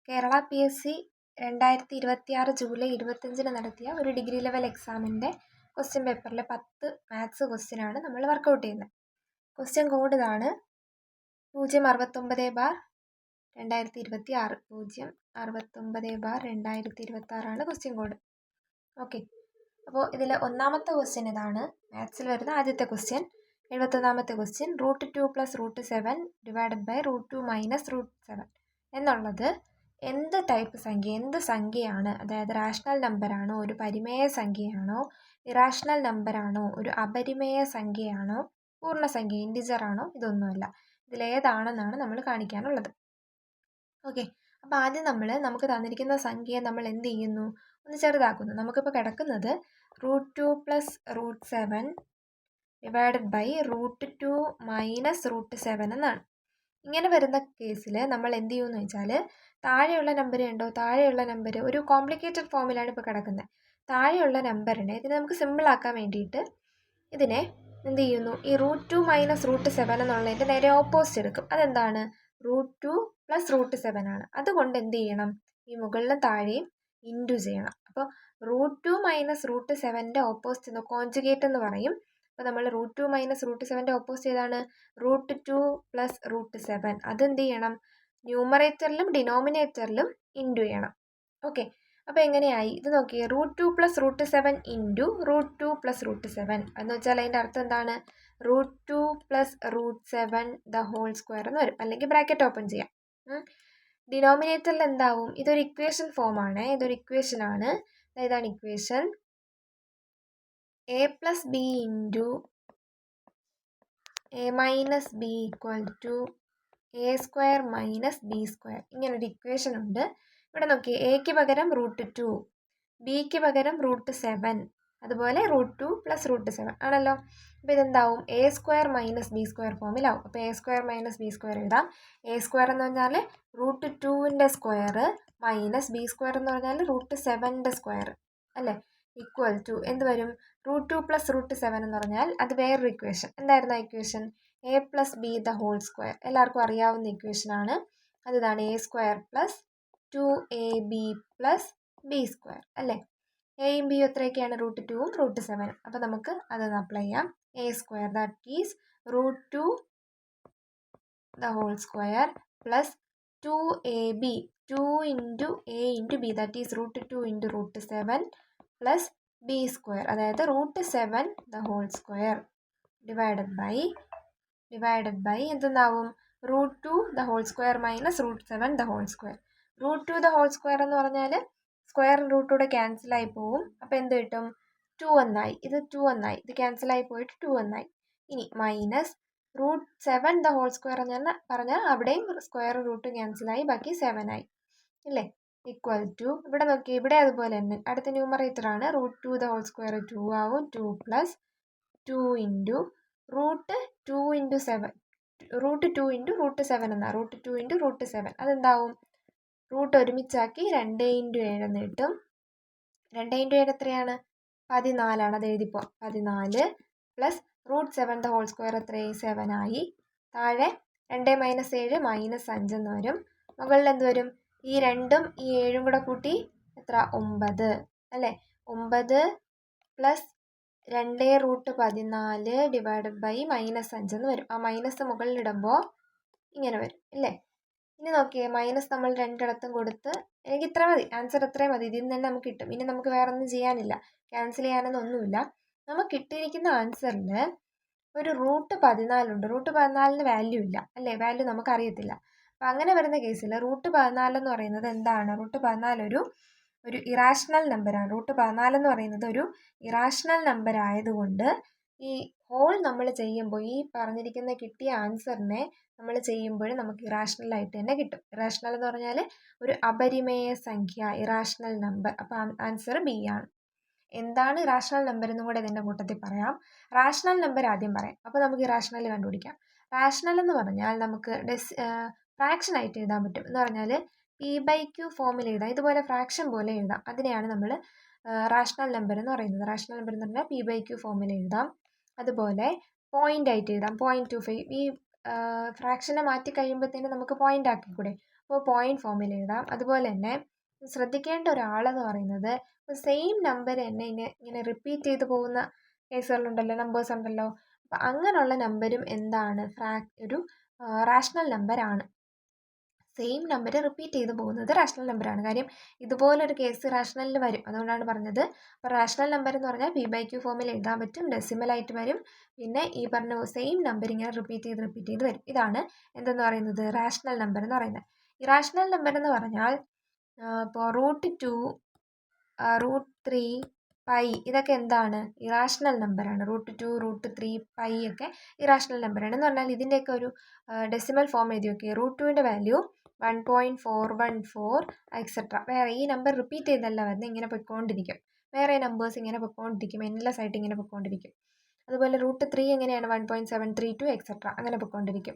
Kerala PSC 2026 July 25 നടത്തിയ ഒരു degree level എക്സാമിൻ്റെ ക്വസ്റ്റ്യൻ പേപ്പറിലെ 10 മാത്സ് ക്വസ്റ്റ്യനാണ് നമ്മൾ വർക്കൗട്ട് ചെയ്യുന്നത്. ക്വസ്റ്റ്യൻ കോഡ് ഇതാണ് 069/2026 069/2026 ക്വസ്റ്റ്യൻ കോഡ്. ഓക്കെ, അപ്പോൾ ഇതിൽ ഒന്നാമത്തെ ക്വസ്റ്റ്യൻ ഇതാണ്. മാത്സിൽ വരുന്ന ആദ്യത്തെ ക്വസ്റ്റ്യൻ 71ാമത്തെ ക്വസ്റ്റ്യൻ √2 + √7 /√2 - √7 എന്നുള്ളത് എന്ത് ടൈപ്പ് സംഖ്യ, എന്ത് സംഖ്യയാണ്? അതായത് റാഷണൽ നമ്പറാണോ, ഒരു പരിമേയ സംഖ്യയാണോ, ഇറാഷണൽ നമ്പറാണോ, ഒരു അപരിമേയ സംഖ്യയാണോ, പൂർണ്ണസംഖ്യ ഇൻറ്റിജർ ആണോ, ഇതൊന്നുമല്ല. ഇതിലേതാണെന്നാണ് നമ്മൾ കാണിക്കാനുള്ളത്. ഓക്കെ, അപ്പോൾ ആദ്യം നമുക്ക് തന്നിരിക്കുന്ന സംഖ്യയെ നമ്മൾ എന്ത് ചെയ്യുന്നു? ഒന്ന് ചെറുതാക്കുന്നു. നമുക്കിപ്പോൾ കിടക്കുന്നത് √2 + √7 /√2 - √7 എന്നാണ്. ഇങ്ങനെ വരുന്ന കേസിൽ നമ്മൾ എന്ത് ചെയ്യുമെന്ന് വെച്ചാൽ താഴെയുള്ള നമ്പർ ഉണ്ടോ, താഴെയുള്ള നമ്പർ ഒരു കോംപ്ലിക്കേറ്റഡ് ഫോമിലാണ് ഇപ്പോൾ കിടക്കുന്നത്. താഴെയുള്ള നമ്പറിനെ ഇതിനെ നമുക്ക് സിമ്പിളാക്കാൻ വേണ്ടിയിട്ട് ഇതിനെ എന്ത് ചെയ്യുന്നു, ഈ √2 - √7 എന്നുള്ളതിൻ്റെ നേരെ ഓപ്പോസിറ്റ് എടുക്കും. അതെന്താണ്? √2 + √7 ആണ്. അതുകൊണ്ട് എന്ത് ചെയ്യണം, ഈ മുകളിലും താഴെയും ഇൻറ്റു ചെയ്യണം. അപ്പോൾ √2 - √7ൻ്റെ ഓപ്പോസിറ്റ് കോൺജുഗേറ്റ് എന്ന് പറയും. അപ്പോൾ നമ്മൾ √2 - √7ൻ്റെ ഓപ്പോസിറ്റ് ഏതാണ്? √2 + √7. അതെന്ത് ചെയ്യണം, ന്യൂമറേറ്ററിലും ഡിനോമിനേറ്ററിലും ഇൻറ്റു ചെയ്യണം. ഓക്കെ, അപ്പോൾ എങ്ങനെയായി ഇത് നോക്കിയേ, √2 + √7 ഇൻറ്റു √2 + √7 എന്ന് വെച്ചാൽ അതിൻ്റെ അർത്ഥം എന്താണ്? √2 + √7 ² എന്ന് വരും. അല്ലെങ്കിൽ ബ്രാക്കറ്റ് ഓപ്പൺ ചെയ്യാം. ഡിനോമിനേറ്ററിൽ എന്താവും? ഇതൊരു ഇക്വേഷൻ ഫോമാണ്, ഇതൊരു ഇക്വേഷനാണ്. ഇതാണ് equation. a + b into a - b = a² - b². ഇങ്ങനൊരു ഇക്വേഷൻ ഉണ്ട്. ഇവിടെ നോക്കിയേ, എക്ക് പകരം √2, ബിക്ക് പകരം √7, അതുപോലെ √2 + √7 ആണല്ലോ. അപ്പോൾ ഇതെന്താവും? a² - b² ഫോമിലാവും. അപ്പോൾ a² - b² എഴുതാം. a² എന്ന് പറഞ്ഞാൽ √2ൻ്റെ സ്ക്വയർ മൈനസ് b² എന്ന് പറഞ്ഞാൽ √7ൻ്റെ സ്ക്വയർ അല്ലേ, ഈക്വൽ ടു എന്ത് വരും? √2 + √7 എന്ന് പറഞ്ഞാൽ അത് വേറൊരു ഇക്വേഷൻ. എന്തായിരുന്നു ആ ഇക്വേഷൻ? a + b ² എല്ലാവർക്കും അറിയാവുന്ന ഇക്വേഷനാണ്. അതിതാണ് a² + 2ab + b² അല്ലേ. എയും ബിയും എത്രയൊക്കെയാണ്? √2ഉം √7ഉം. അപ്പോൾ നമുക്ക് അതൊന്ന് അപ്ലൈ ചെയ്യാം. a² that is √2 ² + 2ab 2 × a × b that is √2 × √7 + b² അതായത് √7 ² ഡിവൈഡഡ് ബൈ എന്തെന്നാവും? √2 ² - √7 ² √2 ² എന്ന് പറഞ്ഞാൽ സ്ക്വയറും റൂട്ടൂടെ ക്യാൻസലായി പോവും. അപ്പോൾ എന്ത് കിട്ടും? 2 എന്നായി. ഇത് 2 എന്നായി, ഇത് ക്യാൻസലായി പോയിട്ട് 2 എന്നായി. ഇനി മൈനസ് √7 ² എന്ന് പറഞ്ഞാൽ അവിടെയും സ്ക്വയർ റൂട്ട് ക്യാൻസലായി, ബാക്കി 7 ആയി ഇല്ലേ, ഈക്വൽ ടു ഇവിടെ നോക്കി, ഇവിടെ അതുപോലെ തന്നെ അടുത്ത ന്യൂമറേറ്റർ ആണ്. √2 ² 2 ആവും. 2 + 2 × √2 × 7 √2 × √7 എന്നാ, √2 × √7 അതെന്താവും? റൂട്ട് ഒരുമിച്ചാക്കി 2 × 7 എന്ന് കിട്ടും. 2 × 7 എത്രയാണ്? 14 ആണ്. അത് എഴുതിപ്പോ 14 + √7 ² എത്രയായി? 7 ആയി. താഴെ 2 - 7 -5 എന്ന് വരും. മുകളിൽ എന്ത് വരും? ഈ 2ഉം ഈ 7ഉം കൂടെ കൂട്ടി എത്ര? 9 അല്ലേ. 9 + 2√14 ഡിവൈഡഡ് ബൈ -5 എന്ന് വരും. ആ മൈനസ് മുകളിലിടുമ്പോൾ ഇങ്ങനെ വരും ഇല്ലേ. ഇനി നോക്കിയേ, മൈനസ് നമ്മൾ രണ്ടിടത്തും കൊടുത്ത്, എനിക്ക് ഇത്ര മതി, ആൻസർ ഇത്രയും മതി, ഇതിൽ നിന്ന് തന്നെ നമുക്ക് കിട്ടും. ഇനി നമുക്ക് വേറെ ഒന്നും ചെയ്യാനില്ല, ക്യാൻസൽ ചെയ്യാനൊന്നുമില്ല. നമുക്ക് കിട്ടിയിരിക്കുന്ന ആൻസറിൽ ഒരു √14 ഉണ്ട്. √14 വാല്യൂ ഇല്ല അല്ലേ, വാല്യൂ നമുക്കറിയത്തില്ല. അപ്പം അങ്ങനെ വരുന്ന കേസിൽ √14 എന്ന് പറയുന്നത് എന്താണ്? √14 ഒരു ഇറാഷണൽ നമ്പറാണ്. √14 എന്ന് പറയുന്നത് ഒരു ഇറാഷണൽ നമ്പർ ആയതുകൊണ്ട് ഈ ഹോൾ നമ്മൾ ചെയ്യുമ്പോൾ, ഈ പറഞ്ഞിരിക്കുന്ന കിട്ടിയ ആൻസറിനെ നമ്മൾ ചെയ്യുമ്പോൾ നമുക്ക് ഇറാഷണൽ ആയിട്ട് തന്നെ കിട്ടും. ഇറാഷണൽ എന്ന് പറഞ്ഞാൽ ഒരു അപരിമേയ സംഖ്യ, ഇറാഷണൽ നമ്പർ. അപ്പോൾ ആൻസർ ബി ആണ്. എന്താണ് ഇറാഷണൽ നമ്പർ എന്നും കൂടെ ഇതിൻ്റെ കൂട്ടത്തിൽ പറയാം. റാഷണൽ നമ്പർ ആദ്യം പറയാം, അപ്പോൾ നമുക്ക് ഇറാഷണൽ കണ്ടുപിടിക്കാം. റാഷണൽ എന്ന് പറഞ്ഞാൽ നമുക്ക് ഫ്രാക്ഷൻ ആയിട്ട് എഴുതാൻ പറ്റും. എന്ന് പറഞ്ഞാൽ p/q ഫോമിൽ എഴുതാം, ഇതുപോലെ ഫ്രാക്ഷൻ പോലെ എഴുതാം. അതിനെയാണ് നമ്മൾ റാഷണൽ നമ്പർ എന്ന് പറയുന്നത്. റാഷണൽ നമ്പർ എന്ന് പറഞ്ഞാൽ p/q ഫോമിൽ എഴുതാം. അതുപോലെ പോയിന്റ് ആയിട്ട് എഴുതാം, 0.25. ഈ ഫ്രാക്ഷനെ മാറ്റി കഴിയുമ്പോഴത്തേനും നമുക്ക് പോയിന്റ് ആക്കിക്കൂടെ? അപ്പോൾ പോയിന്റ് ഫോമിൽ എഴുതാം. അതുപോലെ തന്നെ ശ്രദ്ധിക്കേണ്ട ഒരാളെന്ന് പറയുന്നത് സെയിം നമ്പർ തന്നെ ഇങ്ങനെ റിപ്പീറ്റ് ചെയ്ത് പോകുന്ന കേസുകളുണ്ടല്ലോ, നമ്പേഴ്സ് ഉണ്ടല്ലോ. അപ്പം അങ്ങനെയുള്ള നമ്പരും എന്താണ്? ഒരു റാഷണൽ നമ്പറാണ്. സെയിം നമ്പർ റിപ്പീറ്റ് ചെയ്ത് പോകുന്നത് റാഷണൽ നമ്പറാണ്. കാര്യം ഇതുപോലൊരു കേസ് റാഷണലിൽ വരും, അതുകൊണ്ടാണ് പറഞ്ഞത്. അപ്പോൾ റാഷണൽ നമ്പർ എന്ന് പറഞ്ഞാൽ P/Q ഫോമിൽ എഴുതാൻ പറ്റും, ഡെസിമലായിട്ട് വരും. പിന്നെ ഈ പറഞ്ഞ സെയിം നമ്പർ ഇങ്ങനെ റിപ്പീറ്റ് ചെയ്ത് വരും. ഇതാണ് എന്തെന്ന് പറയുന്നത്? റാഷണൽ നമ്പർ എന്ന് പറയുന്നത്. ഇറാഷണൽ നമ്പർ എന്ന് പറഞ്ഞാൽ ഇപ്പോൾ √2, √3, പൈ ഇതൊക്കെ എന്താണ്? ഇറാഷണൽ നമ്പറാണ്. √2, √3, പൈ ഒക്കെ ഇറാഷണൽ നമ്പറാണ്. എന്ന് പറഞ്ഞാൽ ഇതിൻ്റെയൊക്കെ ഒരു ഡെസിമൽ ഫോം എഴുതി നോക്കി. √2ൻ്റെ വാല്യൂ 1.414 എക്സെട്ര. വേറെ ഈ നമ്പർ റിപ്പീറ്റ് ചെയ്തല്ല വരുന്നത്, ഇങ്ങനെ പൊയ്ക്കൊണ്ടിരിക്കും. വേറെ നമ്പേഴ്സ് ഇങ്ങനെ പൊയ്ക്കൊണ്ടിരിക്കും, എൻലെസ് ആയിട്ട് ഇങ്ങനെ പൊയ്ക്കൊണ്ടിരിക്കും. അതുപോലെ √3 എങ്ങനെയാണ്? 1.732 എക്സെട്ര, അങ്ങനെ പൊയ്ക്കൊണ്ടിരിക്കും.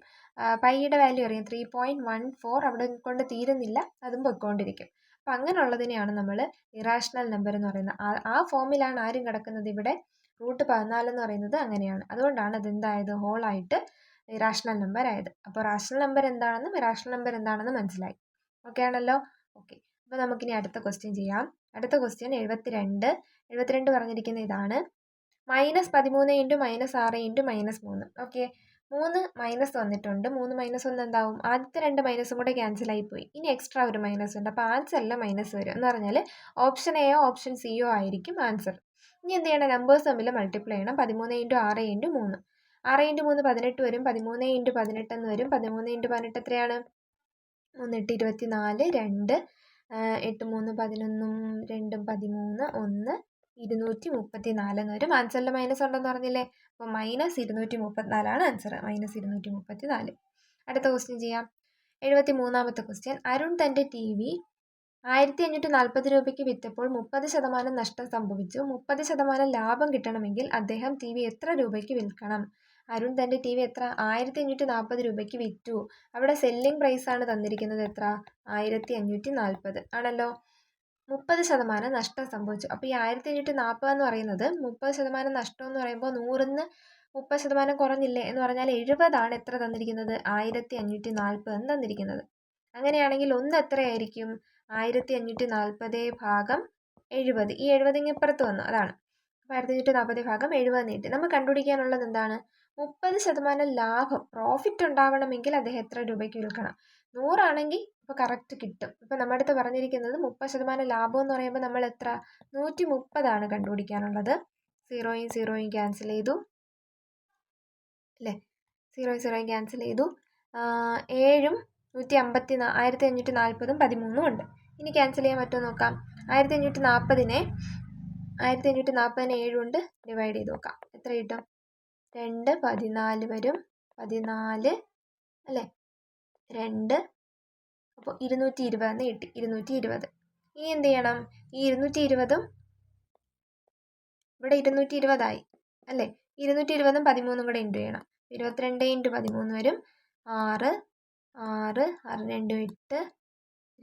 പൈയുടെ വാല്യൂ അറിയാം, 3.14. അവിടെ കൊണ്ട് തീരുന്നില്ല, അതും പൊയ്ക്കൊണ്ടിരിക്കും. അപ്പം അങ്ങനെയുള്ളതിനെയാണ് നമ്മൾ ഇറാഷണൽ നമ്പർ എന്ന് പറയുന്നത്. ആ ഫോമിലാണ് ആരും കിടക്കുന്നത് ഇവിടെ. √14 എന്ന് പറയുന്നത് അങ്ങനെയാണ്. അതുകൊണ്ടാണ് അതെന്തായത്? ഹോളായിട്ട് ഇറാഷണൽ നമ്പർ ആയത്. അപ്പോൾ റാഷണൽ നമ്പർ എന്താണെന്നും ഇറാഷണൽ നമ്പർ എന്താണെന്നും മനസ്സിലായി. ഓക്കെ ആണല്ലോ? ഓക്കെ. അപ്പോൾ നമുക്കിനി അടുത്ത ക്വസ്റ്റ്യൻ ചെയ്യാം. അടുത്ത ക്വസ്റ്റ്യൻ 72 പറഞ്ഞിരിക്കുന്ന ഇതാണ്. -13 × -6 × -3. ഓക്കെ, 3 മൈനസ് വന്നിട്ടുണ്ട്. 3 മൈനസ് 1 എന്താവും? ആദ്യത്തെ 2 മൈനസും കൂടെ ക്യാൻസൽ ആയിപ്പോയി. ഇനി എക്സ്ട്രാ ഒരു മൈനസ് ഉണ്ട്. അപ്പോൾ ആൻസർ എല്ലാം മൈനസ് വരും. എന്ന് പറഞ്ഞാൽ ഓപ്ഷൻ എയോ ഓപ്ഷൻ സിയോ ആയിരിക്കും ആൻസർ. ഇനി എന്ത് ചെയ്യണം? നമ്പേഴ്സ് തമ്മിൽ മൾട്ടിപ്ലൈ ചെയ്യണം. 13 × 6 × 3. 6 × 3 18 വരും. 13 × 18 എന്ന് വരും. 13 × 18 എത്രയാണ്? 3 8 24, 2 8 3 11, 2 13, 1 234 എന്ന് വരും. ആൻസറിൽ മൈനസ് ഉണ്ടെന്ന് പറഞ്ഞില്ലേ? അപ്പോൾ -234 ആൻസർ. -234. അടുത്ത ക്വസ്റ്റ്യൻ ചെയ്യാം. 73ാമത്തെ ക്വസ്റ്റ്യൻ. അരുൺ തൻ്റെ TV 1540 രൂപയ്ക്ക് വിറ്റപ്പോൾ 30% നഷ്ടം സംഭവിച്ചു. 30% ലാഭം കിട്ടണമെങ്കിൽ അദ്ദേഹം TV എത്ര രൂപയ്ക്ക് വിൽക്കണം? അരുൺ തൻ്റെ TV എത്ര? 1540 രൂപയ്ക്ക് വിറ്റു. അവിടെ സെല്ലിംഗ് പ്രൈസാണ് തന്നിരിക്കുന്നത്. എത്ര? 1540 ആണല്ലോ. 30% നഷ്ടം സംഭവിച്ചു. അപ്പോൾ ഈ 1540 എന്ന് പറയുന്നത് 30% നഷ്ടം എന്ന് പറയുമ്പോൾ 100ന്ന് 30% കുറഞ്ഞില്ലേ? എന്ന് പറഞ്ഞാൽ 70 എത്ര തന്നിരിക്കുന്നത്? 1540 എന്ന് തന്നിരിക്കുന്നത്. അങ്ങനെയാണെങ്കിൽ ഒന്ന് എത്രയായിരിക്കും? 1540 / 70. ഈ 70 ഇപ്പുറത്ത് വന്നു, അതാണ്. അപ്പോൾ 1540 / 70 നീട്ടി. നമുക്ക് കണ്ടുപിടിക്കാനുള്ളത് എന്താണ്? 30% ലാഭം, പ്രോഫിറ്റ് ഉണ്ടാവണമെങ്കിൽ അദ്ദേഹം എത്ര രൂപയ്ക്ക് വിൽക്കണം? 100 ആണെങ്കിൽ ഇപ്പോൾ കറക്റ്റ് കിട്ടും. ഇപ്പോൾ നമ്മുടെ അടുത്ത് പറഞ്ഞിരിക്കുന്നത് 30% ലാഭം എന്ന് പറയുമ്പോൾ നമ്മൾ എത്ര? 130 കണ്ടുപിടിക്കാനുള്ളത്. 0യും 0യും ക്യാൻസൽ ചെയ്തു അല്ലേ? 0യും 0യും ക്യാൻസൽ ചെയ്തു. 7ഉം 1540ഉം 13ഉം ഉണ്ട്. ഇനി ക്യാൻസൽ ചെയ്യാൻ പറ്റുമോ നോക്കാം. 1540നെ 7 കൊണ്ട് ഡിവൈഡ് ചെയ്ത് നോക്കാം. എത്ര കിട്ടും? 2 14 വരും. 14 അല്ലേ? 2 അപ്പോൾ 220 എന്ന് കിട്ടി. 220. ഇനി എന്ത് ചെയ്യണം? ഈ 220ഉം ഇവിടെ 220 അല്ലേ? 220ഉം 13ഉം കൂടെ ഇൻറ്റു ചെയ്യണം. 22 × 13 വരും. 6 6 6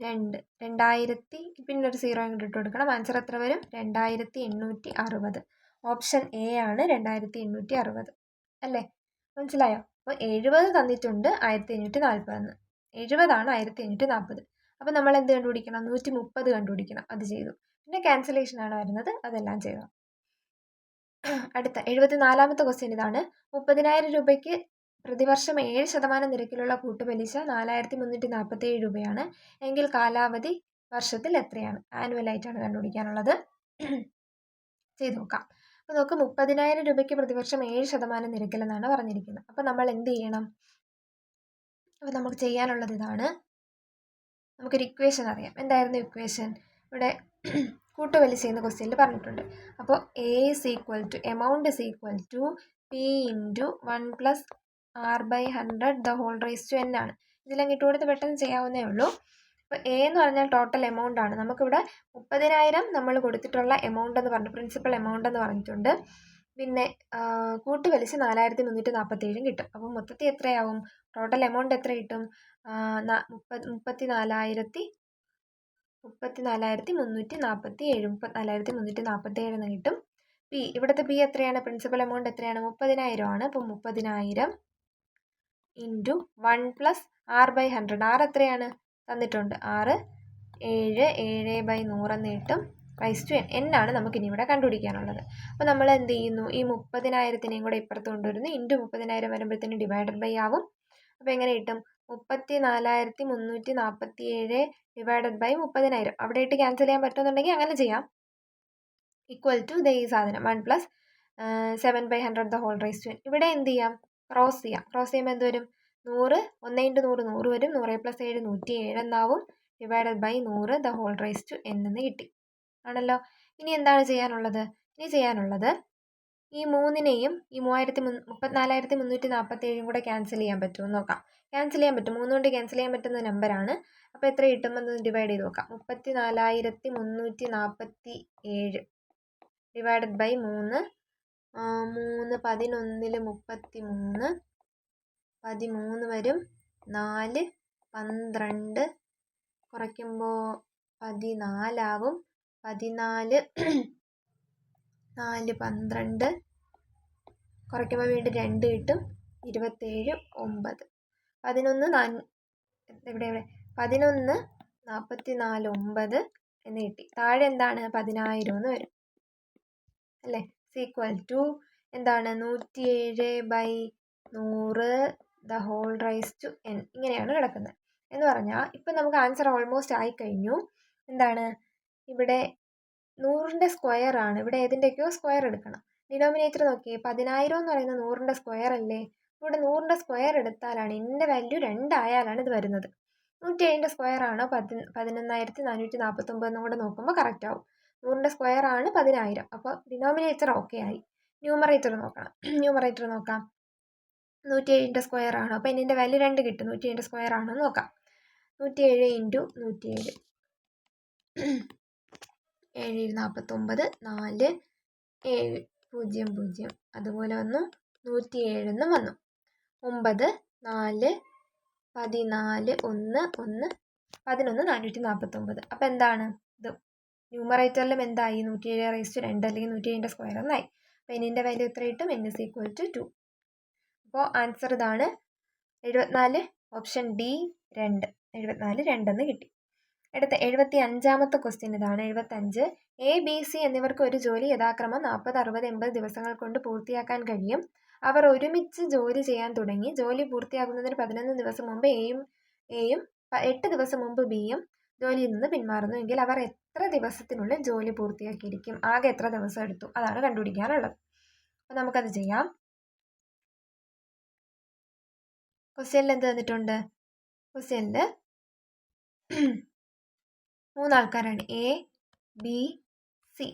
2 8 2 2000. പിന്നെ ഒരു 0 ഇങ്ങോട്ട് ഇട്ട് കൊടുക്കണം. ആൻസർ എത്ര വരും? 2860. ഓപ്ഷൻ എ ആണ് 2860 അല്ലേ? മനസ്സിലായോ? അപ്പോൾ 70 തന്നിട്ടുണ്ട് 1540. 70 1540. അപ്പോൾ നമ്മൾ എന്ത് കണ്ടുപിടിക്കണം? 130 കണ്ടുപിടിക്കണം. അത് ചെയ്തു. പിന്നെ ക്യാൻസലേഷനാണ് വരുന്നത്, അതെല്ലാം ചെയ്തു. അടുത്ത 74ാമത്തെ ക്വസ്റ്റ്യൻ ഇതാണ്. 30,000 രൂപയ്ക്ക് പ്രതിവർഷം 7% നിരക്കിലുള്ള കൂട്ടുപലിശ 4347 രൂപയാണ് എങ്കിൽ കാലാവധി വർഷത്തിൽ എത്രയാണ്? ആനുവലായിട്ടാണ് കണ്ടുപിടിക്കാനുള്ളത്. ചെയ്ത് നോക്കാം. അപ്പോൾ നമുക്ക് 30,000 രൂപയ്ക്ക് പ്രതിവർഷം 7% നിരക്കിലെന്നാണ് പറഞ്ഞിരിക്കുന്നത്. അപ്പോൾ നമ്മൾ എന്ത് ചെയ്യണം? അപ്പോൾ നമുക്ക് ചെയ്യാനുള്ളത് ഇതാണ്. നമുക്കൊരു ഇക്വേഷൻ അറിയാം. എന്തായിരുന്നു ഇക്വേഷൻ? ഇവിടെ കൂട്ടുപലിശ എന്ന ക്വസ്റ്റ്യനിൽ പറഞ്ഞിട്ടുണ്ട്. അപ്പോൾ amount is equal to P × 1 + R/100 ആണ്. ഇതിലങ്ങ് ഇട്ട് കൊടുത്ത് പെട്ടെന്ന് ചെയ്യാവുന്നേ ഉള്ളൂ. അപ്പോൾ എ എന്ന് പറഞ്ഞാൽ ടോട്ടൽ എമൗണ്ട് ആണ്. നമുക്കിവിടെ 30,000 നമ്മൾ കൊടുത്തിട്ടുള്ള എമൗണ്ട് എന്ന് പറഞ്ഞു, പ്രിൻസിപ്പൽ എമൗണ്ട് എന്ന് പറഞ്ഞിട്ടുണ്ട്. പിന്നെ കൂട്ടുപലിശ 4347 കിട്ടും. അപ്പോൾ മൊത്തത്തിൽ എത്രയാവും? ടോട്ടൽ എമൗണ്ട് എത്ര കിട്ടും? 34,347 എന്ന് കിട്ടും. പി, ഇവിടുത്തെ പി എത്രയാണ്? പ്രിൻസിപ്പൽ എമൗണ്ട് എത്രയാണ്? 30,000 ആണ്. അപ്പോൾ 30,000 into 1 plus R by 100. R എത്രയാണ് തന്നിട്ടുണ്ട്, 6 7 7/100 എന്ന് കിട്ടും. റൈസ് ടു എൻ ആണ് നമുക്കിനി ഇവിടെ കണ്ടുപിടിക്കാനുള്ളത്. അപ്പോൾ നമ്മൾ എന്ത് ചെയ്യുന്നു, ഈ 30,000-നെയും കൂടെ ഇപ്പുറത്ത് കൊണ്ടുവരുന്നു. ഇൻറ്റു 30,000 വരുമ്പോഴത്തേന് ഡിവൈഡഡ് ബൈ ആവും. അപ്പോൾ എങ്ങനെ കിട്ടും, 34,347 ഡിവൈഡഡ് ബൈ 30,000. അവിടെ ഇട്ട് ക്യാൻസൽ ചെയ്യാൻ പറ്റുമെന്നുണ്ടെങ്കിൽ അങ്ങനെ ചെയ്യാം. ഈക്വൽ ടു ഈ സാധനം 1 plus 7/100 the whole raise to N. ഇവിടെ എന്ത് ചെയ്യാം, ക്രോസ് ചെയ്യാം. ക്രോസ് ചെയ്യുമ്പോൾ എന്ത് വരും, 100 1 × 100 100 വരും. 100 + 7 107 എന്നാവും. Divided by 100 the whole raise to N എന്ന് കിട്ടി ആണല്ലോ. ഇനി എന്താണ് ചെയ്യാനുള്ളത്, ഇനി ചെയ്യാനുള്ളത് ഈ 3-നെയും ഈ 34,347 കൂടെ ക്യാൻസൽ ചെയ്യാൻ പറ്റുമോ നോക്കാം. ക്യാൻസൽ ചെയ്യാൻ പറ്റും, 3 കൊണ്ട് ക്യാൻസൽ ചെയ്യാൻ പറ്റുന്ന നമ്പറാണ്. അപ്പോൾ എത്ര കിട്ടുമെന്ന് ഡിവൈഡ് ചെയ്ത് നോക്കാം. 34,347 ഡിവൈഡഡ് ബൈ 3 11 33 13 വരും. 4 12 കുറയ്ക്കുമ്പോൾ 14 ആവും. 14 4 12 കുറയ്ക്കുമ്പോൾ വീണ്ടും 2 കിട്ടും. 27 9 11 ഇവിടെ 11 44 9 എന്ന് കിട്ടി. താഴെ എന്താണ് 10,000 എന്ന് വരും അല്ലേ. ഈക്വൽ ടു എന്താണ് 107/100 the whole raise to N. ഇങ്ങനെയാണ് കിടക്കുന്നത് എന്ന് പറഞ്ഞാൽ ഇപ്പം നമുക്ക് ആൻസർ ഓൾമോസ്റ്റ് ആയിക്കഴിഞ്ഞു. എന്താണ് ഇവിടെ 100ൻ്റെ സ്ക്വയർ ആണ്, ഇവിടെ ഏതിൻ്റെയൊക്കെയോ സ്ക്വയർ എടുക്കണം. ഡിനോമിനേറ്റർ നോക്കിയേ, 10,000 എന്ന് പറയുന്നത് 100ൻ്റെ സ്ക്വയർ അല്ലേ. ഇവിടെ 100ൻ്റെ സ്ക്വയർ എടുത്താലാണ് ഇതിൻ്റെ വാല്യൂ 2 ആയാലാണ് ഇത് വരുന്നത്. 107ൻ്റെ സ്ക്വയർ ആണോ 11,449 എന്നും കൂടെ നോക്കുമ്പോൾ കറക്റ്റ് ആവും. 100ൻ്റെ സ്ക്വയർ ആണ് 10,000. അപ്പോൾ ഡിനോമിനേറ്റർ ഓക്കെ ആയി. ന്യൂമറേറ്റർ നോക്കണം. ന്യൂമറേറ്റർ നോക്കാം, 107ൻ്റെ സ്ക്വയർ ആണോ, അപ്പോൾ ഇതിൻ്റെ വാല്യൂ 2 കിട്ടും. 107ൻ്റെ സ്ക്വയർ ആണോ എന്ന് നോക്കാം. 107 × 107 7 49 4 7 0 0 അതുപോലെ വന്നു. 107 എന്നും വന്നു. 9 4 14 1 1 11 449. അപ്പോൾ എന്താണ് ഇത്, ന്യൂമറേറ്ററിലും എന്തായി 107/2 അല്ലെങ്കിൽ 107ൻ്റെ സ്ക്വയർ എന്നായി. അപ്പോൾ ഇതിൻ്റെ വാല്യൂ എത്ര കിട്ടും, n = 2. അപ്പോൾ ആൻസർ ഇതാണ് 74, ഓപ്ഷൻ ഡി 2. 74 2 എന്ന് കിട്ടി. അടുത്ത 75ാമത്തെ ക്വസ്റ്റ്യൻ ഇതാണ്. 75 എ ബി സി എന്നിവർക്ക് ഒരു ജോലി യഥാക്രമം 40 60 80 ദിവസങ്ങൾ കൊണ്ട് പൂർത്തിയാക്കാൻ കഴിയും. അവർ ഒരുമിച്ച് ജോലി ചെയ്യാൻ തുടങ്ങി. ജോലി പൂർത്തിയാകുന്നതിന് 11 ദിവസം മുമ്പ് എയും 8 ദിവസം മുമ്പ് ബിയും ജോലിയിൽ നിന്ന് പിന്മാറുന്നു എങ്കിൽ അവർ എത്ര ദിവസത്തിനുള്ളിൽ ജോലി പൂർത്തിയാക്കിയിരിക്കും, ആകെ എത്ര ദിവസം എടുത്തു, അതാണ് കണ്ടുപിടിക്കാനുള്ളത്. അപ്പോൾ നമുക്കത് ചെയ്യാം. ക്വസ്റ്റ്യനിൽ എന്ത് തന്നിട്ടുണ്ട്, ക്വസ്റ്റ്യനിൽ 3 ആൾക്കാരാണ്, എ ബി സി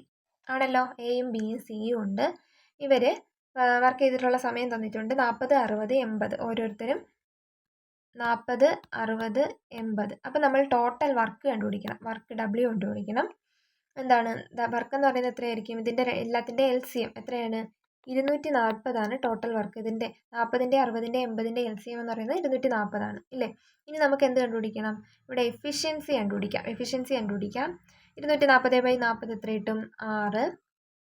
ആണല്ലോ. എയും ബിയും സിയും ഉണ്ട്. ഇവർ വർക്ക് ചെയ്തിട്ടുള്ള സമയം തന്നിട്ടുണ്ട് 40 60 80. ഓരോരുത്തരും 40 60 80. അപ്പോൾ നമ്മൾ ടോട്ടൽ വർക്ക് കണ്ടുപിടിക്കണം. വർക്ക് W കണ്ടുപിടിക്കണം. എന്താണ് വർക്ക് എന്ന് പറയുന്നത് എത്രയായിരിക്കും, ഇതിൻ്റെ എല്ലാത്തിൻ്റെ LCM എത്രയാണ്, 240 ടോട്ടൽ വർക്ക്. ഇതിൻ്റെ 40ൻ്റെ 60ൻ്റെ 80ൻ്റെ LCM എന്ന് പറയുന്നത് 240 ഇല്ലേ. ഇനി നമുക്ക് എന്ത് കണ്ടുപിടിക്കണം, ഇവിടെ എഫിഷ്യൻസി കണ്ടുപിടിക്കാം. 240/40 എത്ര കിട്ടും, 6.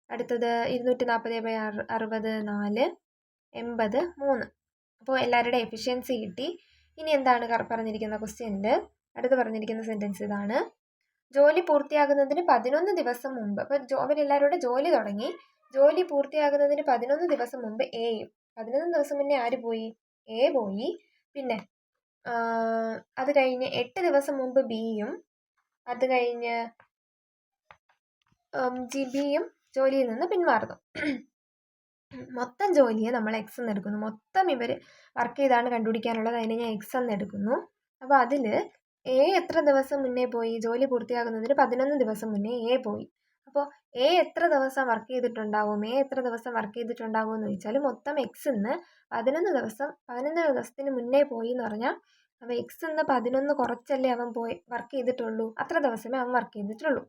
അടുത്തത് 240/60 4, 80 3. അപ്പോൾ എല്ലാവരുടെ എഫിഷ്യൻസി കിട്ടി. ഇനി എന്താണ് പറഞ്ഞിരിക്കുന്ന ക്വസ്റ്റ്യനിൽ അടുത്ത് പറഞ്ഞിരിക്കുന്ന സെൻറ്റൻസ് ഇതാണ്, ജോലി പൂർത്തിയാകുന്നതിന് 11 ദിവസം മുമ്പ്. അപ്പോൾ അവരെല്ലാവരുടെ ജോലി തുടങ്ങി. ജോലി പൂർത്തിയാകുന്നതിന് 11 ദിവസം മുമ്പ് എയും, 11 ദിവസം മുന്നേ ആര് പോയി, എ പോയി. പിന്നെ അത് കഴിഞ്ഞ് 8 ദിവസം മുമ്പ് ബിയും, അത് കഴിഞ്ഞ് ബിയും ജോലിയിൽ നിന്ന് പിന്മാറുന്നു. മൊത്തം ജോലിയെ നമ്മൾ എക്സ് എന്ന് എടുക്കുന്നു. മൊത്തം ഇവർ വർക്ക് ചെയ്താണ് കണ്ടുപിടിക്കാനുള്ളത്, അതിനെ ഞാൻ എക്സ് എന്ന് എടുക്കുന്നു. അപ്പോൾ അതിൽ എ എത്ര ദിവസം മുന്നേ പോയി, ജോലി പൂർത്തിയാകുന്നതിന് 11 ദിവസം മുന്നേ എ പോയി. അപ്പോൾ എ എത്ര ദിവസം വർക്ക് ചെയ്തിട്ടുണ്ടാവും, എന്ന് ചോദിച്ചാൽ മൊത്തം എക്സ് എന്ന് 11 ദിവസത്തിന് മുന്നേ പോയി എന്ന് പറഞ്ഞാൽ അപ്പോൾ എക്സ് എന്ന് 11 കുറച്ചല്ലേ അവൻ പോയി വർക്ക് ചെയ്തിട്ടുള്ളൂ, അത്ര ദിവസമേ അവൻ വർക്ക് ചെയ്തിട്ടുള്ളൂ.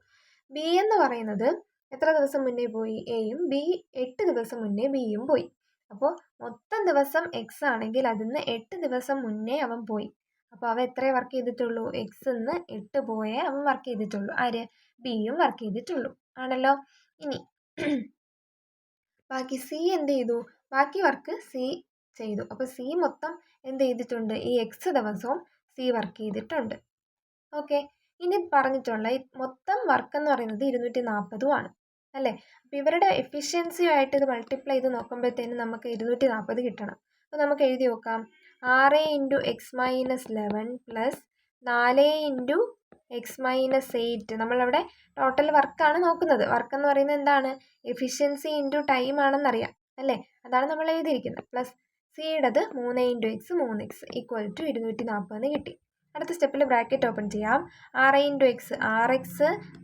ബി എന്ന് പറയുന്നത് എത്ര ദിവസം മുന്നേ പോയി, എയും, ബി 8 ദിവസം മുന്നേ ബിയും പോയി. അപ്പോൾ മൊത്തം ദിവസം എക്സ് ആണെങ്കിൽ അതിന്ന് 8 ദിവസം മുന്നേ അവൻ പോയി. അപ്പോൾ അവൻ എത്രയേ വർക്ക് ചെയ്തിട്ടുള്ളൂ, എക്സ് എന്ന് 8 പോയേ അവൻ വർക്ക് ചെയ്തിട്ടുള്ളൂ. ആര്, ബിയും വർക്ക് ചെയ്തിട്ടുള്ളൂ ആണല്ലോ. ഇനി ബാക്കി സി എന്ത് ചെയ്തു, ബാക്കി വർക്ക് സി ചെയ്തു. അപ്പോൾ സി മൊത്തം എന്ത് ചെയ്തിട്ടുണ്ട്? ഈ എക്സ് ദിവസവും സി വർക്ക് ചെയ്തിട്ടുണ്ട്. ഓക്കെ, ഇനി പറഞ്ഞിട്ടുള്ള ഈ മൊത്തം വർക്ക് എന്ന് പറയുന്നത് 240 ആണ് അല്ലേ? അപ്പോൾ ഇവരുടെ എഫിഷ്യൻസിയുമായിട്ട് ഇത് മൾട്ടിപ്ലൈ ചെയ്ത് നോക്കുമ്പോഴത്തേനും നമുക്ക് 240 കിട്ടണം. അപ്പോൾ നമുക്ക് എഴുതി നോക്കാം. 6 × x-11 പ്ലസ് 4 × x-8. നമ്മളവിടെ ടോട്ടൽ വർക്കാണ് നോക്കുന്നത്. വർക്ക് എന്ന് പറയുന്നത് എന്താണ്? എഫിഷ്യൻസി ഇൻറ്റു ടൈം ആണെന്നറിയാം അല്ലേ? അതാണ് നമ്മൾ എഴുതിയിരിക്കുന്നത്. പ്ലസ് സിയുടേത് 3 × x 3x ഈക്വൽ ടു 240 കിട്ടി. അടുത്ത സ്റ്റെപ്പിൽ ബ്രാക്കറ്റ് ഓപ്പൺ ചെയ്യാം. 6 × x 6x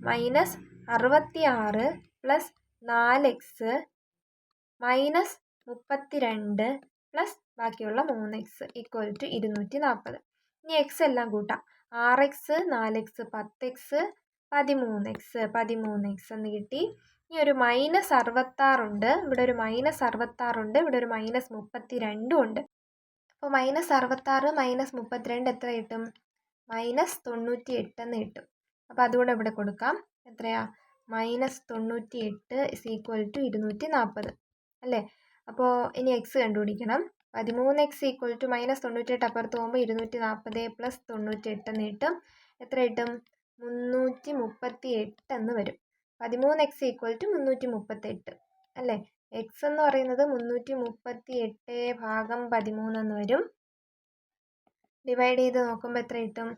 minus 66 plus 4x minus 32 plus ബാക്കിയുള്ള 3x ഈക്വൽ ടു 240. ഇനി എക്സ് എല്ലാം കൂട്ടാം. 6x 4x 10x 13x എന്ന് കിട്ടി. ഇനി ഒരു -66 ഉണ്ട്, ഇവിടെ ഒരു -66 ഉണ്ട്, ഇവിടെ ഒരു -32 ഉണ്ട്. അപ്പോൾ -66 -32 എത്ര കിട്ടും? -98 എന്ന് കിട്ടും. അപ്പോൾ അതുകൂടെ ഇവിടെ കൊടുക്കാം. എത്രയാ? -98 ഈക്വൽ ടു 240 അല്ലേ? അപ്പോൾ ഇനി എക്സ് കണ്ടുപിടിക്കണം. 13x ഈക്വൽ ടു -98 അപ്പുറത്ത് പോകുമ്പോൾ 240 പ്ലസ് 98 എന്ന് കിട്ടും. എത്ര കിട്ടും? 338 എന്ന് വരും. 13x ഈക്വൽ ടു 338 അല്ലേ? എക്സ് എന്ന് പറയുന്നത് 338/13 എന്ന് വരും. ഡിവൈഡ് ചെയ്ത് നോക്കുമ്പോൾ എത്ര കിട്ടും?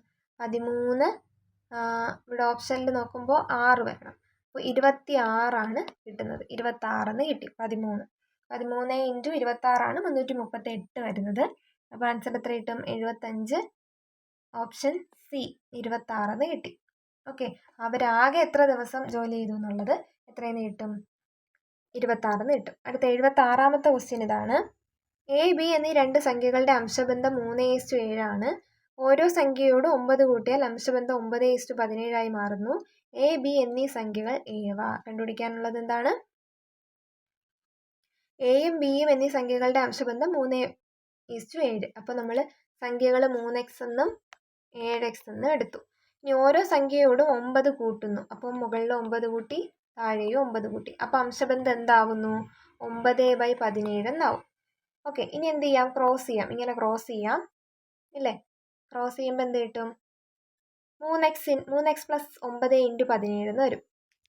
13 ഇവിടെ ഓപ്ഷനിൽ നോക്കുമ്പോൾ 6 വരണം. അപ്പോൾ 26 കിട്ടുന്നത്. 26 എന്ന് കിട്ടി. 13 × 26 338 വരുന്നത്. അപ്പോൾ ആൻസർ എത്ര കിട്ടും? 75. ഓപ്ഷൻ സി 26 എന്ന് കിട്ടി. ഓക്കെ, അവരാകെ എത്ര ദിവസം ജോലി ചെയ്തു എന്നുള്ളത് എത്രയെന്ന് കിട്ടും? 26 എന്ന് കിട്ടും. അടുത്ത 76ാമത്തെ ക്വസ്റ്റ്യൻ ഇതാണ്. എ ബി എന്നീ രണ്ട് സംഖ്യകളുടെ അംശബന്ധം 3:7 ആണ്. ഓരോ സംഖ്യയോട് 9 കൂട്ടിയാൽ അംശബന്ധം 9:17 ആയി മാറുന്നു. എ ബി എന്നീ സംഖ്യകൾ ഏവ? കണ്ടുപിടിക്കാനുള്ളത് എന്താണ്? എയും ബിയും എന്നീ സംഖ്യകളുടെ അംശബന്ധം 3:7. അപ്പോൾ നമ്മൾ സംഖ്യകൾ 3x എന്നും 7x എന്നും എടുത്തു. ഇനി ഓരോ സംഖ്യയോടും 9 കൂട്ടുന്നു. അപ്പോൾ മുകളിൽ 9 കൂട്ടി, താഴെയും 9 കൂട്ടി. അപ്പോൾ അംശബന്ധം എന്താവുന്നു? 9/17 എന്നാവും. ഓക്കെ, ഇനി എന്ത് ചെയ്യാം? ക്രോസ് ചെയ്യാം. ഇങ്ങനെ ക്രോസ് ചെയ്യാം ഇല്ലേ? ക്രോസ് ചെയ്യുമ്പോൾ എന്ത് കിട്ടും? 3x പ്ലസ് 9 × 17 എന്ന് വരും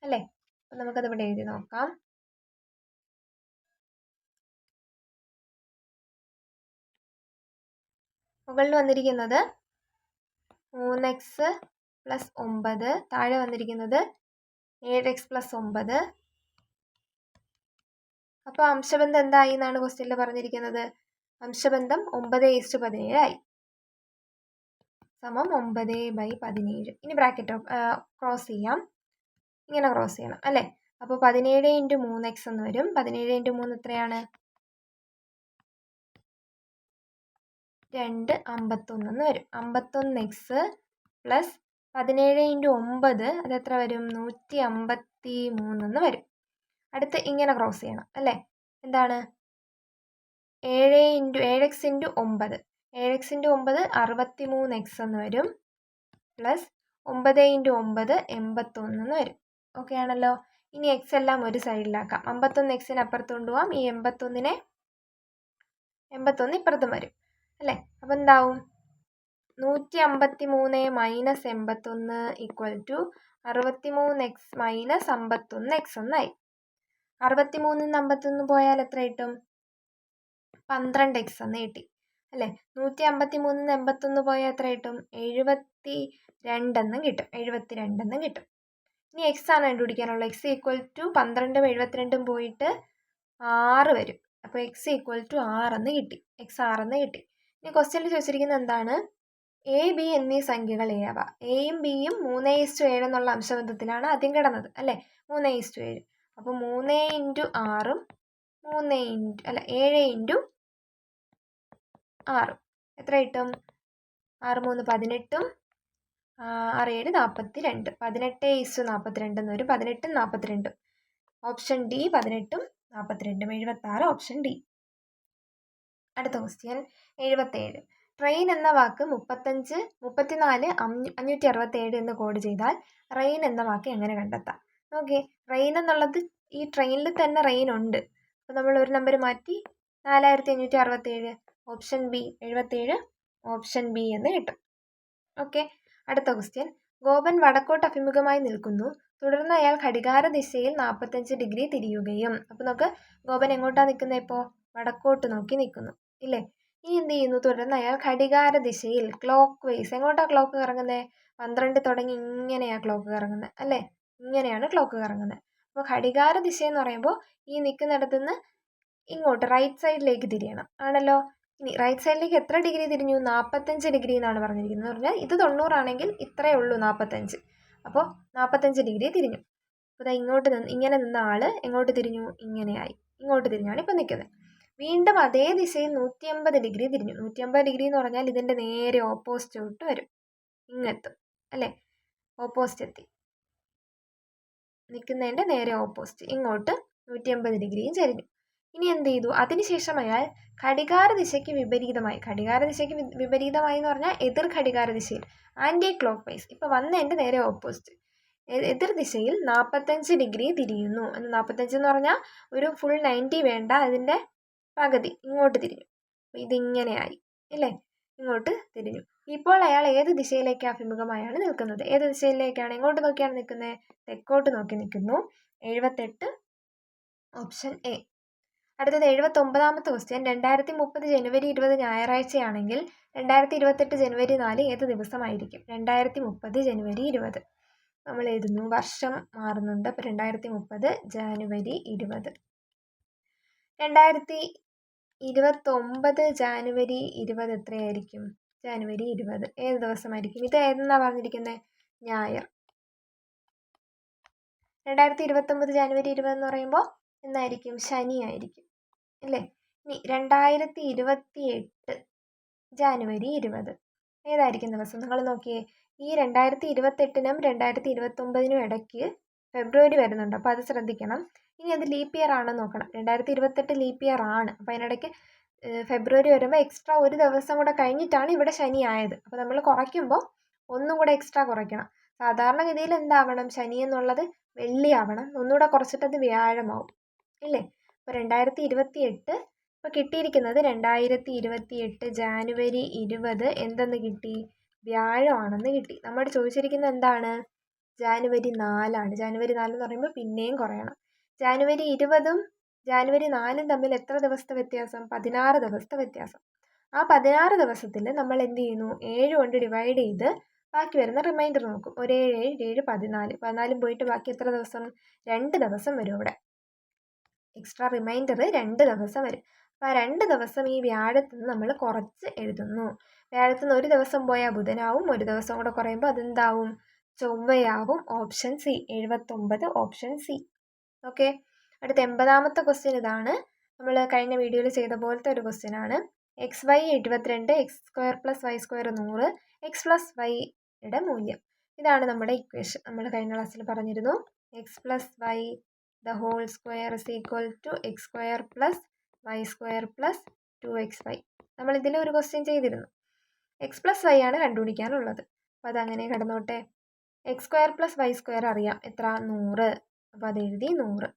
അല്ലേ? അപ്പം നമുക്കത് ഇവിടെ എഴുതി നോക്കാം. മുകളിൽ വന്നിരിക്കുന്നത് 3x പ്ലസ് 9, താഴെ വന്നിരിക്കുന്നത് 7x പ്ലസ് 9. അപ്പോൾ അംശബന്ധം എന്തായി എന്നാണ് ക്വസ്റ്റ്യനിൽ പറഞ്ഞിരിക്കുന്നത്? അംശബന്ധം 9:17 ആയി. സമം 9/17. ഇനി ബ്രാക്കറ്റ് ക്രോസ് ചെയ്യാം. ഇങ്ങനെ ക്രോസ് ചെയ്യണം അല്ലേ? അപ്പോൾ 17 × 3x എന്ന് വരും. 17 × 3 എത്രയാണ്? 2 51 എന്ന് വരും. 51x പ്ലസ് 17 × 9 അതെത്ര വരും? 153 എന്ന് വരും. അടുത്ത് ഇങ്ങനെ ക്രോസ് ചെയ്യണം അല്ലേ? എന്താണ്? 7x × 9 7x × 9 63x എന്ന് വരും. പ്ലസ് 9 × 9 81 എന്ന് വരും. ഓക്കെ ആണല്ലോ? ഇനി എക്സ് എല്ലാം ഒരു സൈഡിലാക്കാം. 51x അപ്പുറത്ത് കൊണ്ടുപോകാം. ഈ 81 ഇപ്പുറത്തും വരും അല്ലേ? അപ്പം എന്താവും? 153 - 81 ഈക്വൽ ടു 63x - 51x എന്നായി. 63 ൽ നിന്ന് 51 പോയാൽ എത്ര കിട്ടും? 12x എന്ന് കിട്ടി അല്ലേ? 153 ൽ നിന്ന് 81 പോയാൽ എത്ര കിട്ടും? 72 എന്നും കിട്ടും. 72 എന്നും കിട്ടും. ഇനി എക്സ് ആണ് കണ്ടുപിടിക്കാനുള്ളത്. എക്സ് ഈക്വൽ ടു 12ഉം 72ഉം പോയിട്ട് 6 വരും. അപ്പോൾ എക്സ് ഈക്വൽ ടു 6 എന്ന് കിട്ടി. എക്സ് 6 എന്ന് കിട്ടി. ഇനി ക്വസ്റ്റ്യനിൽ ചോദിച്ചിരിക്കുന്നത് എന്താണ്? എ ബി എന്നീ സംഖ്യകൾ ഏവ? എയും ബിയും 3:7 എന്നുള്ള അംശബന്ധത്തിലാണ് ആദ്യം കിടന്നത് അല്ലേ? 3:7. അപ്പോൾ 3 × 6ഉം 7 × 6 എത്ര കിട്ടും? 6 3 18ഉം 6 7 42. 18:42 എന്ന് വരും. 18ഉം 42. ഓപ്ഷൻ ഡി 18ഉം 42ഉം. 76 ഓപ്ഷൻ ഡി. അടുത്ത ക്വസ്റ്റ്യൻ 77. ട്രെയിൻ എന്ന വാക്ക് 34 567 എന്ന് കോഡ് ചെയ്താൽ റെയിൻ എന്ന വാക്ക് എങ്ങനെ കണ്ടെത്താം? ഓക്കെ, റെയിൻ എന്നുള്ളത് ഈ ട്രെയിനിൽ തന്നെ റെയിൻ ഉണ്ട്. അപ്പോൾ നമ്മൾ ഒരു നമ്പർ മാറ്റി 4567 ഓപ്ഷൻ ബി 77 ഓപ്ഷൻ ബി എന്ന് കിട്ടും. ഓക്കെ, അടുത്ത ക്വസ്റ്റ്യൻ. ഗോപൻ വടക്കോട്ട് അഭിമുഖമായി നിൽക്കുന്നു. തുടർന്ന് അയാൾ ഘടികാര ദിശയിൽ 45 ഡിഗ്രി തിരിയുകയും. അപ്പോൾ നമുക്ക് ഗോപൻ എങ്ങോട്ടാണ് നിൽക്കുന്നത്? ഇപ്പോൾ വടക്കോട്ട് നോക്കി നിൽക്കുന്നു ഇല്ലേ? ഇനി എന്ത് ചെയ്യുന്നു? തുടർന്ന് അയാൾ ഘടികാര ദിശയിൽ ക്ലോക്ക് വൈസ്. എങ്ങോട്ടാണ് ക്ലോക്ക് കറങ്ങുന്നത്? 12 തുടങ്ങി ഇങ്ങനെയാണ് ക്ലോക്ക് കറങ്ങുന്നത് അല്ലേ? ഇങ്ങനെയാണ് ക്ലോക്ക് കറങ്ങുന്നത്. അപ്പോൾ ഘടികാര ദിശ എന്ന് പറയുമ്പോൾ ഈ നിൽക്കുന്നിടത്ത് നിന്ന് ഇങ്ങോട്ട് റൈറ്റ് സൈഡിലേക്ക് തിരിയണം ആണല്ലോ. ഇനി റൈറ്റ് സൈഡിലേക്ക് എത്ര ഡിഗ്രി തിരിഞ്ഞു? 45 ഡിഗ്രി എന്നാണ് പറഞ്ഞിരിക്കുന്നത്. എന്ന് പറഞ്ഞാൽ ഇത് 90 ആണെങ്കിൽ ഇത്രയേ ഉള്ളൂ 45. അപ്പോൾ 45 ഡിഗ്രി തിരിഞ്ഞു. അപ്പോൾ ഇങ്ങോട്ട് ഇങ്ങനെ നിന്ന ആള് എങ്ങോട്ട് തിരിഞ്ഞു? ഇങ്ങനെയായി ഇങ്ങോട്ട് തിരിഞ്ഞാണ് ഇപ്പം നിൽക്കുന്നത്. വീണ്ടും അതേ ദിശയിൽ 180 ഡിഗ്രി തിരിഞ്ഞു. 180 ഡിഗ്രി എന്ന് പറഞ്ഞാൽ ഇതിൻ്റെ നേരെ ഓപ്പോസിറ്റ് വരും, ഇങ്ങെത്തും അല്ലേ? ഓപ്പോസിറ്റ് എത്തി, നിൽക്കുന്നതിൻ്റെ നേരെ ഓപ്പോസിറ്റ് ഇങ്ങോട്ട് 180 ഡിഗ്രിയും ചരിഞ്ഞു. ഇനി എന്ത് ചെയ്തു? അതിനുശേഷം അയാൾ ഘടികാര ദിശയ്ക്ക് വിപരീതമായി. ഘടികാര ദിശയ്ക്ക് വിപരീതമായി എന്ന് പറഞ്ഞാൽ എതിർ ഘടികാര ദിശയിൽ, ആൻറ്റി ക്ലോക്ക് വൈസ്. ഇപ്പോൾ വന്നതിൻ്റെ നേരെ ഓപ്പോസിറ്റ് എതിർ ദിശയിൽ 45 ഡിഗ്രി തിരിയുന്നു. 45 എന്ന് പറഞ്ഞാൽ ഒരു ഫുൾ 90 വേണ്ട, അതിൻ്റെ പകുതി ഇങ്ങോട്ട് തിരിഞ്ഞു. ഇതിങ്ങനെയായി ഇല്ലേ? ഇങ്ങോട്ട് തിരിഞ്ഞു. ഇപ്പോൾ അയാൾ ഏത് ദിശയിലേക്ക് അഭിമുഖമായാണ് നിൽക്കുന്നത്? ഏത് ദിശയിലേക്കാണ്? എങ്ങോട്ട് നോക്കിയാണ് നിൽക്കുന്നത്? തെക്കോട്ട് നോക്കി നിൽക്കുന്നു. 78 ഓപ്ഷൻ എ. അടുത്തത് 79ാമത്തെ ക്വസ്റ്റ്യൻ. 2030 ജനുവരി 20 ഞായറാഴ്ചയാണെങ്കിൽ 2028 ജനുവരി 4 ഏത് ദിവസമായിരിക്കും? 2030 ജനുവരി 20 നമ്മൾ എഴുതുന്നു, വർഷം മാറുന്നുണ്ട്. അപ്പോൾ 2030 ജനുവരി 20. 2029 ജനുവരി 20 എത്രയായിരിക്കും? ജനുവരി 20 ഏത് ദിവസമായിരിക്കും? ഇത് ഏതെന്നാണ് പറഞ്ഞിരിക്കുന്നത്? ഞായർ. 2029 ജനുവരി 20 എന്ന് പറയുമ്പോൾ എന്നായിരിക്കും? ശനി ആയിരിക്കും അല്ലേ? ഇനി 2028 ജനുവരി 20 ഏതായിരിക്കും ദിവസം? നിങ്ങൾ നോക്കിയേ, ഈ 2028നും 2029നും ഇടയ്ക്ക് ഫെബ്രുവരി വരുന്നുണ്ട്. അപ്പോൾ അത് ശ്രദ്ധിക്കണം. ഇനി അത് ലീപ്പ് ഇയർ ആണെന്ന് നോക്കണം. 2028 ലീപ്പ് ഇയർ ആണ്. അപ്പോൾ അതിനിടയ്ക്ക് ഫെബ്രുവരി വരുമ്പോൾ എക്സ്ട്രാ ഒരു ദിവസം കൂടെ കഴിഞ്ഞിട്ടാണ് ഇവിടെ ശനി ആയത്. അപ്പോൾ നമ്മൾ കുറയ്ക്കുമ്പോൾ ഒന്നും കൂടെ എക്സ്ട്രാ കുറയ്ക്കണം. സാധാരണഗതിയിൽ എന്താവണം? ശനി എന്നുള്ളത് വെള്ളി ആവണം. ഒന്നുകൂടെ കുറച്ചിട്ടത് വ്യാഴമാവും ഇല്ലേ? അപ്പോൾ 2028 ഇപ്പോൾ കിട്ടിയിരിക്കുന്നത് 2028 ജനുവരി 20 എന്തെന്ന് കിട്ടി? വ്യാഴമാണെന്ന് കിട്ടി. നമ്മൾ ചോദിച്ചിരിക്കുന്നത് എന്താണ്? ജനുവരി 4 ജനുവരി 4 എന്ന് പറയുമ്പോൾ പിന്നെയും കുറയണം. ജനുവരി 20ഉം ജനുവരി 4ഉം തമ്മിൽ എത്ര ദിവസത്തെ വ്യത്യാസം? 16 ദിവസത്തെ വ്യത്യാസം. ആ 16 ദിവസത്തിൽ നമ്മൾ എന്ത് ചെയ്യുന്നു? 7 കൊണ്ട് ഡിവൈഡ് ചെയ്ത് ബാക്കി വരുന്ന റിമൈൻഡർ നോക്കും. 1 7 7 14. 14 പോയിട്ട് ബാക്കി എത്ര ദിവസം? 2 ദിവസം വരും. ഇവിടെ എക്സ്ട്രാ റിമൈൻഡർ 2 ദിവസം വരും. അപ്പോൾ ആ 2 ദിവസം ഈ വ്യാഴത്തിൽ നിന്ന് നമ്മൾ കുറച്ച് എഴുതുന്നു. വ്യാഴത്തിൽ നിന്ന് ഒരു ദിവസം പോയാൽ ബുധനാവും, ഒരു ദിവസം കൂടെ കുറയുമ്പോൾ അതെന്താവും? ചൊവ്വയാവും. Option C 79 option C. Okay, അടുത്ത 80ാമത്തെ ക്വസ്റ്റ്യൻ ഇതാണ്. നമ്മൾ കഴിഞ്ഞ വീഡിയോയിൽ ചെയ്ത പോലത്തെ ഒരു ക്വസ്റ്റ്യൻ ആണ്. XY 72, x² + y² 100, x + yയുടെ മൂല്യം. ഇതാണ് നമ്മുടെ ഇക്വേഷൻ. നമ്മൾ കഴിഞ്ഞ ക്ലാസ്സിൽ പറഞ്ഞിരുന്നു x + y the whole square is equal to x² + y² + 2xy. നമ്മൾ ഇതിൽ ഒരു ക്വസ്റ്റ്യൻ ചെയ്തിരുന്നു. x + y ആണ് കണ്ടുപിടിക്കാനുള്ളത്. അപ്പോൾ അതങ്ങനെ കിടന്നോട്ടെ. x² + y² അറിയാം, എത്ര? 100. അപ്പോൾ അത് എഴുതി 100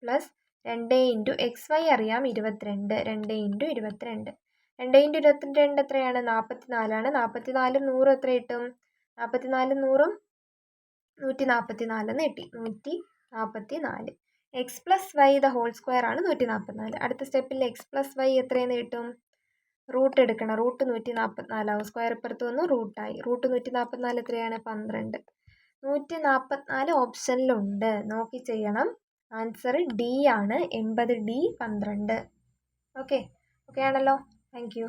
പ്ലസ് 2 × xy അറിയാം 22. 2 × 22. 2 × 22 എത്രയാണ്? 44ആണ്. 44ഉം 100ഉം എത്ര കിട്ടും? 44ഉം 100ഉം 144 എന്ന് കിട്ടി. 144. x + y the whole square ആണ് 144. അടുത്ത സ്റ്റെപ്പിൽ x + y എത്രയെന്ന് കിട്ടും? റൂട്ട് എടുക്കണം. റൂട്ട് 144 ആവും. സ്ക്വയർ ഇപ്പുറത്ത് വന്നു, റൂട്ടായി. റൂട്ട് 144 എത്രയാണ്? 12. 144 ഓപ്ഷനിലുണ്ട്, നോക്കി ചെയ്യണം. ആൻസർ ഡി ആണ്. 80D 12. ഓക്കെ ആണല്ലോ. Thank you.